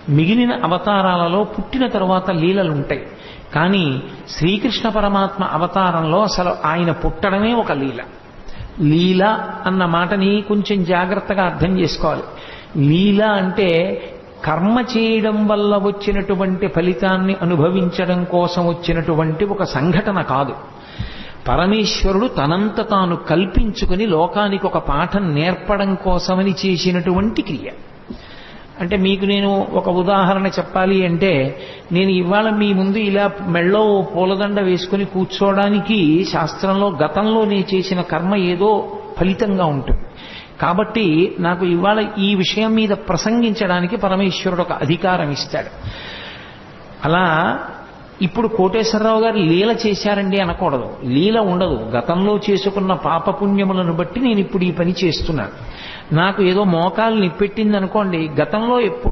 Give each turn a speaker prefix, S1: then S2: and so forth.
S1: మిగిలిన అవతారాలలో పుట్టిన తరువాత లీలలుంటాయి. కానీ శ్రీకృష్ణ పరమాత్మ అవతారంలో అసలు ఆయన పుట్టడమే ఒక లీల. లీల అన్న మాటని కొంచెం జాగ్రత్తగా అర్థం చేసుకోవాలి. లీల అంటే కర్మ చేయడం వల్ల వచ్చినటువంటి ఫలితాన్ని అనుభవించడం కోసం వచ్చినటువంటి ఒక సంఘటన కాదు. పరమేశ్వరుడు తనంత తాను కల్పించుకుని లోకానికి ఒక పాఠం నేర్పడం కోసమని చేసినటువంటి క్రియ. అంటే మీకు నేను ఒక ఉదాహరణ చెప్పాలి అంటే, నేను ఇవాళ మీ ముందు ఇలా మెళ్ళో పూలదండ వేసుకుని కూర్చోవడానికి శాస్త్రంలో గతంలో నేను చేసిన కర్మ ఏదో ఫలితంగా ఉంటుంది. కాబట్టి నాకు ఇవాళ ఈ విషయం మీద ప్రసంగించడానికి పరమేశ్వరుడు ఒక అధికారం ఇస్తాడు. అలా ఇప్పుడు కోటేశ్వరరావు గారు లీల చేశారండి అనకూడదు. లీల ఉండదు. గతంలో చేసుకున్న పాపపుణ్యములను బట్టి నేను ఇప్పుడు ఈ పని చేస్తున్నాను. నాకు ఏదో మోకాలు నిప్పెట్టింది అనుకోండి, గతంలో